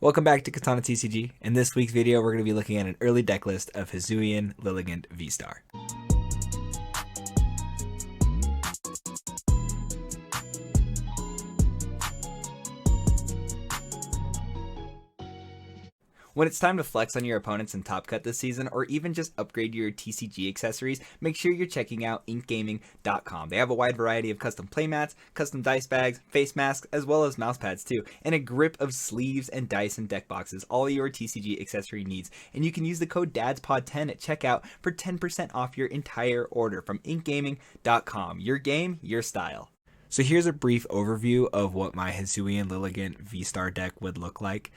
Welcome back to Katana TCG. In this week's video, we're going to be looking at an early deck list of Hisuian Lilligant VSTAR. When it's time to flex on your opponents in Top Cut this season, or even just upgrade your TCG accessories, make sure you're checking out inkgaming.com. They have a wide variety of custom playmats, custom dice bags, face masks, as well as mouse pads too, and a grip of sleeves and dice and deck boxes, all your TCG accessory needs. And you can use the code DADSPOD10 at checkout for 10% off your entire order from inkgaming.com. Your game, your style. So here's a brief overview of what my Hisuian Lilligant VSTAR deck would look like.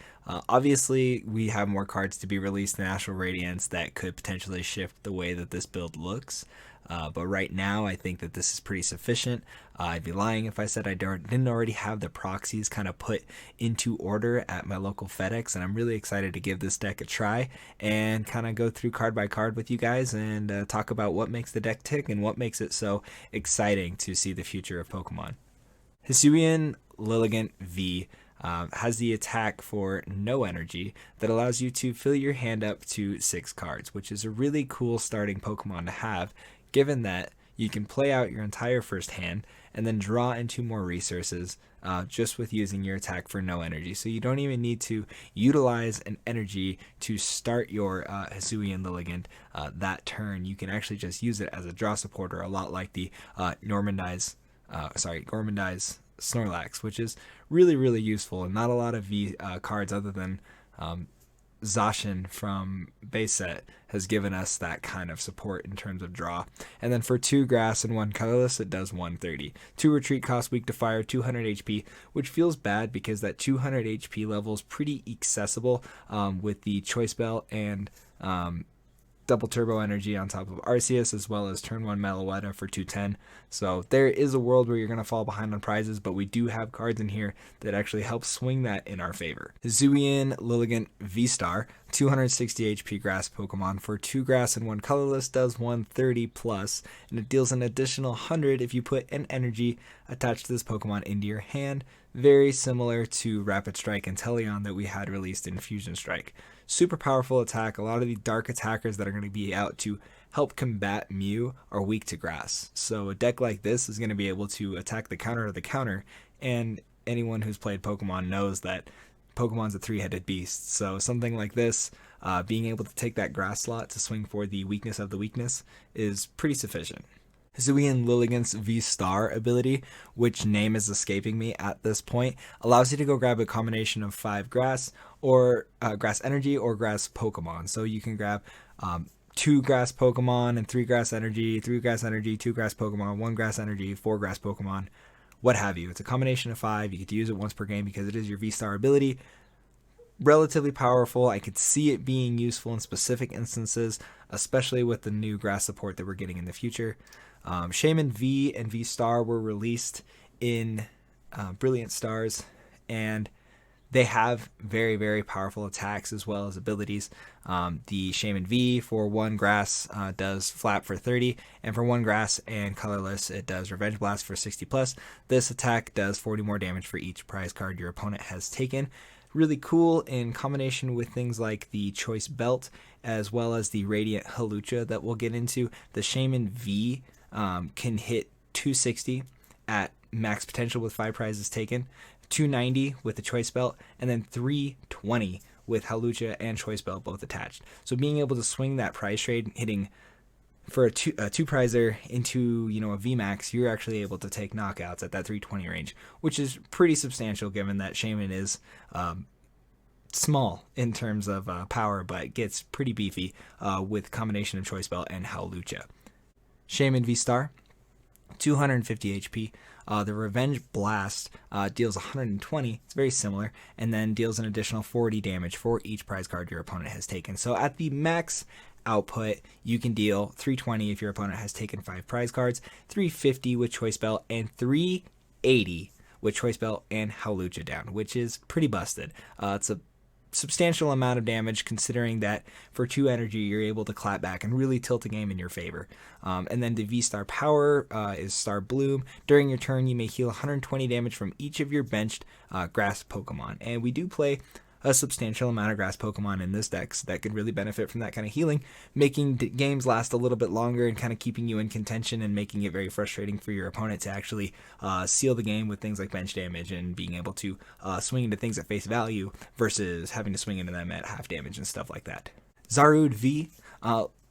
Obviously, we have more cards to be released in Astral Radiance that could potentially shift the way that this build looks. But right now, I think that this is pretty sufficient. I'd be lying if I said I didn't already have the proxies kind of put into order at my local FedEx, and I'm really excited to give this deck a try and kind of go through card by card with you guys and talk about what makes the deck tick and what makes it so exciting to see the future of Pokemon. Hisuian Lilligant V has the attack for no energy that allows you to fill your hand up to 6 cards, which is a really cool starting Pokemon to have, given that you can play out your entire first hand and then draw into more resources just with using your attack for no energy. So you don't even need to utilize an energy to start your Hisuian Lilligant that turn. You can actually just use it as a draw supporter, a lot like the Gormandize Snorlax, which is really useful, and not a lot of V cards other than Zacian from base set has given us that kind of support in terms of draw. And then for 2 grass and 1 colorless, it does 130. 2 retreat cost, weak to fire, 200 HP, which feels bad because that 200 HP level is pretty accessible with the Choice Belt and double turbo energy on top of Arceus, as well as turn 1 Meloetta for 210. So there is a world where you're going to fall behind on prizes, but we do have cards in here that actually help swing that in our favor. Hisuian Lilligant VSTAR, 260 HP grass Pokemon for 2 grass and 1 colorless, does 130 plus, and it deals an additional 100 if you put an energy attached to this Pokemon into your hand, very similar to Rapid Strike and Teleon that we had released in Fusion Strike. Super powerful attack. A lot of the dark attackers that are going to be out to help combat Mew are weak to grass. So a deck like this is going to be able to attack the counter of the counter, and anyone who's played Pokemon knows that Pokemon's a 3-headed beast. So something like this, being able to take that grass slot to swing for the weakness of the weakness is pretty sufficient. Hisuian Lilligant's VSTAR ability, which name is escaping me at this point, allows you to go grab a combination of 5 grass or grass energy or grass Pokemon. So you can grab 2 grass Pokemon and 3 grass energy, 3 grass energy, 2 grass Pokemon, 1 grass energy, 4 grass Pokemon, what have you. It's a combination of 5. You get to use it once per game because it is your VSTAR ability. Relatively powerful. I could see it being useful in specific instances, especially with the new grass support that we're getting in the future. Shaman V and VSTAR were released in Brilliant Stars, and they have very powerful attacks as well as abilities. The Shaman V for 1 grass does Flap for 30, and for 1 grass and colorless, it does Revenge Blast for 60 plus. This attack does 40 more damage for each prize card your opponent has taken. Really cool in combination with things like the Choice Belt as well as the Radiant Halucha that we'll get into. The Shaman V can hit 260 at max potential with 5 prizes taken, 290 with the Choice Belt, and then 320 with Halucha and Choice Belt both attached. So being able to swing that prize trade, hitting for a two prizer into a VMAX, you're actually able to take knockouts at that 320 range, which is pretty substantial given that Shaman is small in terms of power, but gets pretty beefy with combination of Choice Belt and Halucha. Shaman VSTAR, 250 HP. The Revenge Blast deals 120. It's very similar, and then deals an additional 40 damage for each prize card your opponent has taken. So at the max output, you can deal 320 if your opponent has taken 5 prize cards, 350 with Choice Belt, and 380 with Choice Belt and Halucha down, which is pretty busted. It's a substantial amount of damage considering that for 2 energy you're able to clap back and really tilt a game in your favor. And then the VSTAR power is Star Bloom. During your turn you may heal 120 damage from each of your benched grass Pokemon, and we do play a substantial amount of grass Pokemon in this deck, so that could really benefit from that kind of healing, making games last a little bit longer and kind of keeping you in contention and making it very frustrating for your opponent to actually seal the game with things like bench damage and being able to swing into things at face value versus having to swing into them at half damage and stuff like that. Zarude V,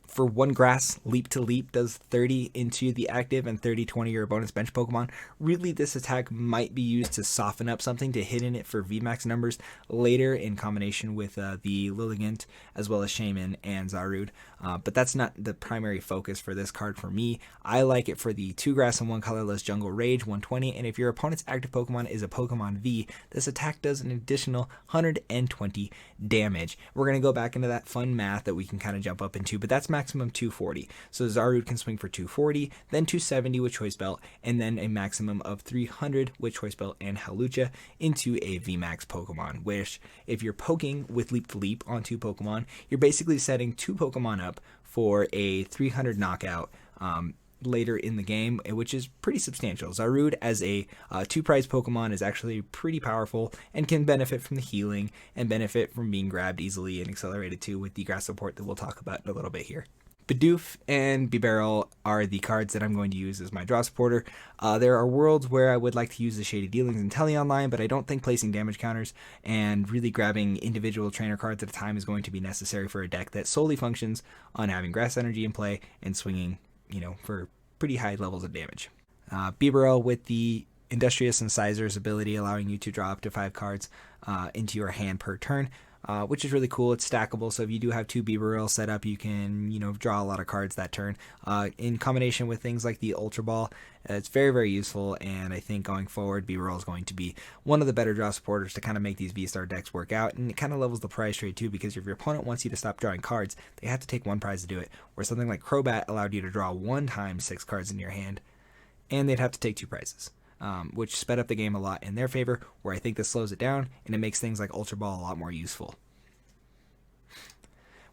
for 1 grass, Leap to Leap does 30 into the active and 30-20 your opponent's bench Pokemon. Really, this attack might be used to soften up something, to hit in it for VMAX numbers later in combination with the Lilligant as well as Shaman and Zarude. But that's not the primary focus for this card for me. I like it for the 2 grass and 1 colorless Jungle Rage 120, and if your opponent's active Pokemon is a Pokemon V, this attack does an additional 120 damage. We're going to go back into that fun math that we can kind of jump up into, but that's maximum 240. So Zarude can swing for 240, then 270 with Choice Belt, and then a maximum of 300 with Choice Belt and Hawlucha into a VMAX Pokemon, which if you're poking with Leap to Leap on 2 Pokemon, you're basically setting 2 Pokemon up for a 300 knockout later in the game, which is pretty substantial. Zarude as a 2-prize Pokemon is actually pretty powerful and can benefit from the healing and benefit from being grabbed easily and accelerated too with the grass support that we'll talk about in a little bit here. Bidoof and Bibarel are the cards that I'm going to use as my draw supporter. There are worlds where I would like to use the Shady Dealings and Teleon line, but I don't think placing damage counters and really grabbing individual trainer cards at a time is going to be necessary for a deck that solely functions on having grass energy in play and swinging, for pretty high levels of damage. Bibarel with the Industrious Incisors ability, allowing you to draw up to 5 cards into your hand per turn. Which is really cool. It's stackable, so if you do have 2 Bibarel set up, you can, draw a lot of cards that turn. In combination with things like the Ultra Ball, it's very, very useful, and I think going forward, Bibarel is going to be one of the better draw supporters to kind of make these VSTAR decks work out, and it kind of levels the prize trade too, because if your opponent wants you to stop drawing cards, they have to take 1 prize to do it, where something like Crobat allowed you to draw 1 time 6 cards in your hand, and they'd have to take 2 prizes. Which sped up the game a lot in their favor, where I think this slows it down, and it makes things like Ultra Ball a lot more useful.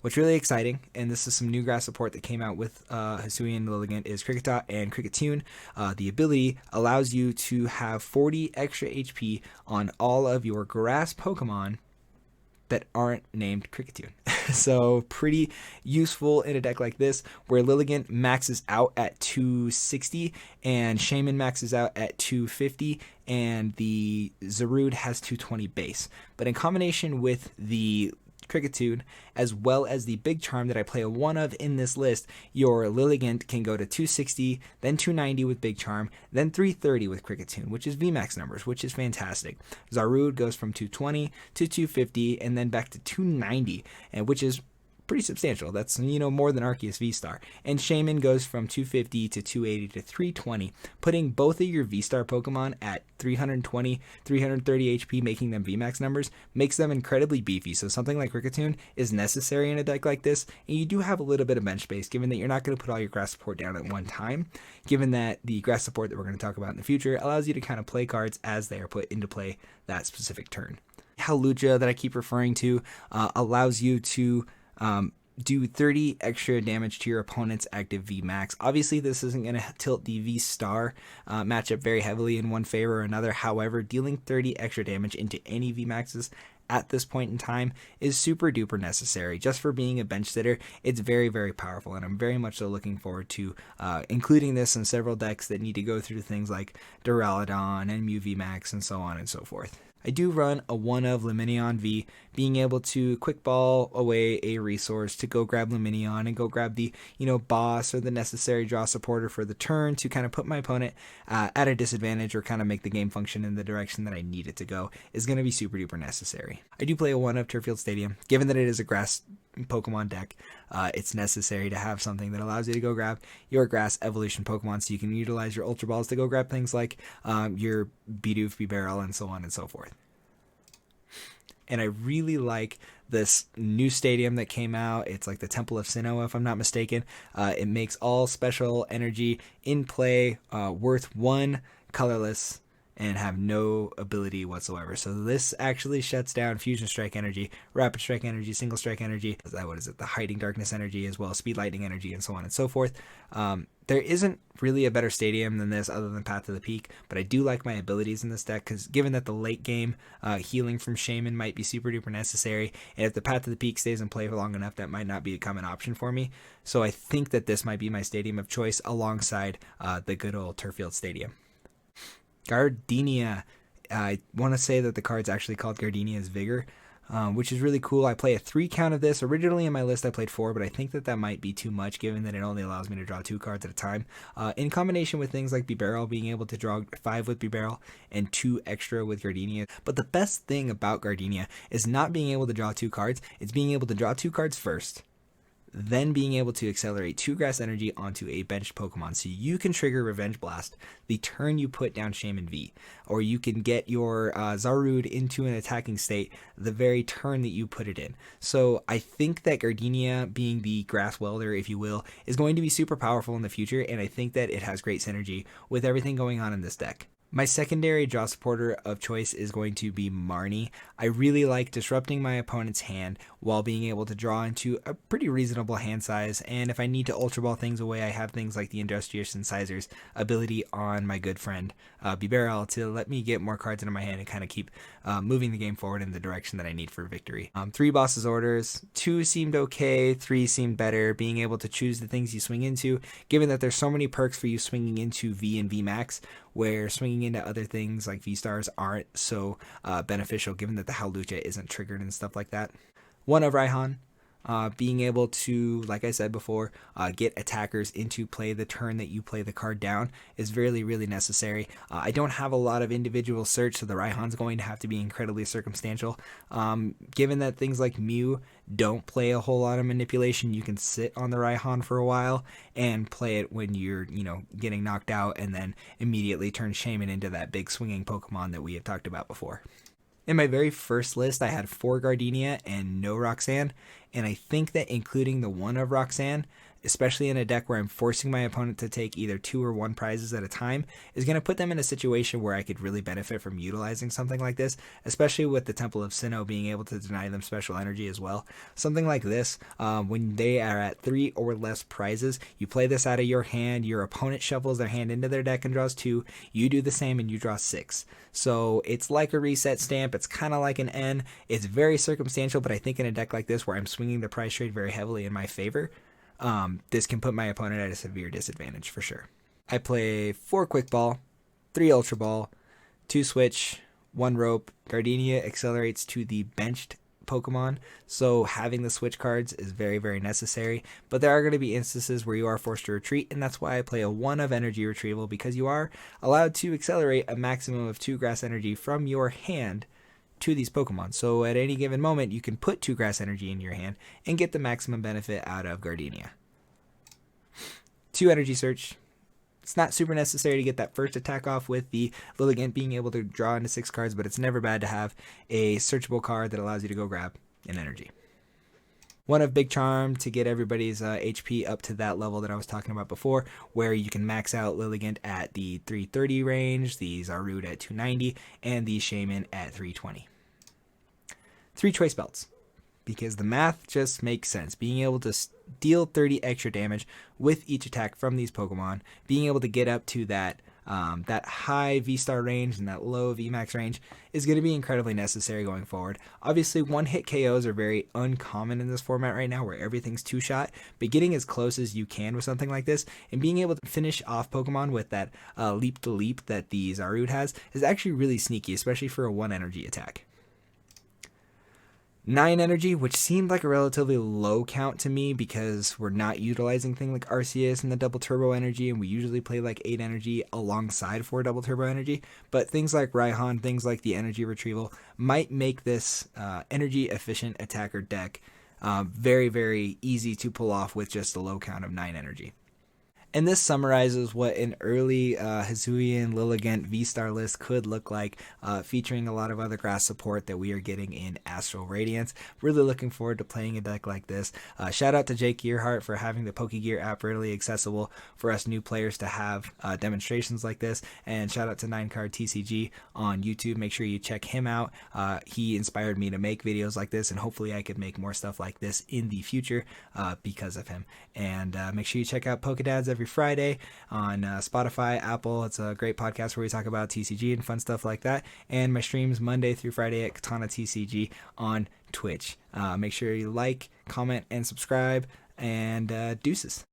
What's really exciting, and this is some new grass support that came out with Hisuian and Lilligant, is Kricketot and Kricketune. The ability allows you to have 40 extra HP on all of your grass Pokemon that aren't named Kricketune. So pretty useful in a deck like this, where Lilligant maxes out at 260 and Shaman maxes out at 250 and the Zarude has 220 base. But in combination with the Kricketune, as well as the big charm that I play a 1 of in this list, your Lilligant can go to 260, then 290 with big charm, then 330 with Kricketune, which is VMAX numbers, which is fantastic. Zarude goes from 220 to 250 and then back to 290, and which is pretty substantial. That's, more than Arceus V-Star. And Shaman goes from 250 to 280 to 320, putting both of your V-Star Pokemon at 320, 330 HP, making them VMAX numbers, makes them incredibly beefy. So something like Kricketune is necessary in a deck like this, and you do have a little bit of bench space, given that you're not going to put all your grass support down at one time, given that the grass support that we're going to talk about in the future allows you to kind of play cards as they are put into play that specific turn. Hawlucha that I keep referring to allows you to do 30 extra damage to your opponent's active VMAX. Obviously, this isn't going to tilt the V-Star matchup very heavily in one favor or another. However, dealing 30 extra damage into any VMAXs at this point in time is super duper necessary. Just for being a bench sitter, it's very, very powerful, and I'm very much so looking forward to including this in several decks that need to go through things like Duraludon and Mew VMAX and so on and so forth. I do run a 1 of Lumineon V, being able to quick ball away a resource to go grab Lumineon and go grab the, boss or the necessary draw supporter for the turn to kind of put my opponent at a disadvantage or kind of make the game function in the direction that I need it to go is going to be super duper necessary. I do play a 1 of Turffield Stadium. Given that it is a grass Pokemon deck, it's necessary to have something that allows you to go grab your grass evolution Pokemon, so you can utilize your Ultra Balls to go grab things like your Bidoof, Bibarel, and so on and so forth. And I really like this new stadium that came out. It's like the Temple of Sinnoh, if I'm not mistaken. It makes all special energy in play worth 1 colorless and have no ability whatsoever. So this actually shuts down Fusion Strike energy, Rapid Strike energy, Single Strike energy, what is it, the Hiding Darkness energy, as well as Speed Lightning energy, and so on and so forth. There isn't really a better stadium than this other than Path to the Peak, but I do like my abilities in this deck because given that the late game healing from Shaman might be super duper necessary, and if the Path to the Peak stays in play for long enough, that might not become an option for me. So I think that this might be my stadium of choice alongside the good old Turffield Stadium. Gardenia. I want to say that the card's actually called Gardenia's Vigor, which is really cool. I play a 3 count of this. Originally in my list I played 4, but I think that might be too much given that it only allows me to draw 2 cards at a time. In combination with things like B-Barrel, being able to draw 5 with B-Barrel and 2 extra with Gardenia. But the best thing about Gardenia is not being able to draw 2 cards, it's being able to draw 2 cards first, then being able to accelerate 2 grass energy onto a benched Pokemon. So you can trigger Revenge Blast the turn you put down Shaman V, or you can get your Zarude into an attacking state the very turn that you put it in. So I think that Gardenia, being the grass welder, if you will, is going to be super powerful in the future, and I think that it has great synergy with everything going on in this deck. My secondary draw supporter of choice is going to be Marnie. I really like disrupting my opponent's hand while being able to draw into a pretty reasonable hand size, and if I need to Ultra Ball things away, I have things like the Industrious Incisors ability on my good friend B-Barrel to let me get more cards into my hand and kind of keep moving the game forward in the direction that I need for victory. 3 Boss's Orders, 2 seemed okay, 3 seemed better, being able to choose the things you swing into, given that there's so many perks for you swinging into V and V Max, where swinging into other things like VSTARs aren't so beneficial given that the Howlucha isn't triggered and stuff like that. 1 of Raihan, being able to, like I said before, get attackers into play the turn that you play the card down is really, really necessary. I don't have a lot of individual search, so the Raihan's going to have to be incredibly circumstantial. Given that things like Mew don't play a whole lot of manipulation, you can sit on the Raihan for a while and play it when you're, getting knocked out, and then immediately turn Shaman into that big swinging Pokemon that we have talked about before. In my very first list, I had 4 Gardenia and no Roxanne, and I think that including the 1 of Roxanne, especially in a deck where I'm forcing my opponent to take either 2 or 1 prizes at a time, is going to put them in a situation where I could really benefit from utilizing something like this, especially with the Temple of Sinnoh being able to deny them special energy as well. Something like this, when they are at 3 or less prizes, you play this out of your hand, your opponent shuffles their hand into their deck and draws 2, you do the same and you draw 6. So it's like a reset stamp, it's kind of like an N, it's very circumstantial, but I think in a deck like this where I'm swinging the prize trade very heavily in my favor, this can put my opponent at a severe disadvantage for sure. I play 4 Quick Ball, 3 Ultra Ball, 2 Switch, 1 Rope. Gardenia accelerates to the benched Pokemon, so having the Switch cards is very, very necessary, but there are going to be instances where you are forced to retreat, and that's why I play a 1 of Energy Retrieval, because you are allowed to accelerate a maximum of 2 Grass Energy from your hand to these Pokemon. So at any given moment, you can put 2 Grass Energy in your hand and get the maximum benefit out of Gardenia. 2 Energy Search. It's not super necessary to get that first attack off with the Lilligant being able to draw into 6 cards, but it's never bad to have a searchable card that allows you to go grab an energy. 1 of Big Charm to get everybody's HP up to that level that I was talking about before, where you can max out Lilligant at the 330 range, the Zarude at 290, and the Shaman at 320. 3 Choice Belts, because the math just makes sense. Being able to deal 30 extra damage with each attack from these Pokemon, being able to get up to that high V-Star range and that low VMAX range is going to be incredibly necessary going forward. Obviously, one-hit KOs are very uncommon in this format right now where everything's 2-shot, but getting as close as you can with something like this and being able to finish off Pokemon with that leap-to-leap that the Zarude has is actually really sneaky, especially for a 1-energy attack. 9 energy, which seemed like a relatively low count to me because we're not utilizing things like Arceus and the double turbo energy, and we usually play like 8 energy alongside 4 double turbo energy, but things like Raihan, things like the energy retrieval might make this energy efficient attacker deck very, very easy to pull off with just a low count of 9 energy. And this summarizes what an early Hisuian Lilligant VSTAR list could look like, featuring a lot of other grass support that we are getting in Astral Radiance. Really looking forward to playing a deck like this. Shout out to Jake Gearhart for having the PokeGear app readily accessible for us new players to have demonstrations like this. And shout out to 9Card TCG on YouTube. Make sure you check him out. He inspired me to make videos like this, and hopefully I could make more stuff like this in the future because of him. And make sure you check out Pokedads every Friday on Spotify, Apple. It's a great podcast where we talk about TCG and fun stuff like that. And my streams Monday through Friday at Katana TCG on Twitch. Make sure you like, comment, and subscribe. And deuces.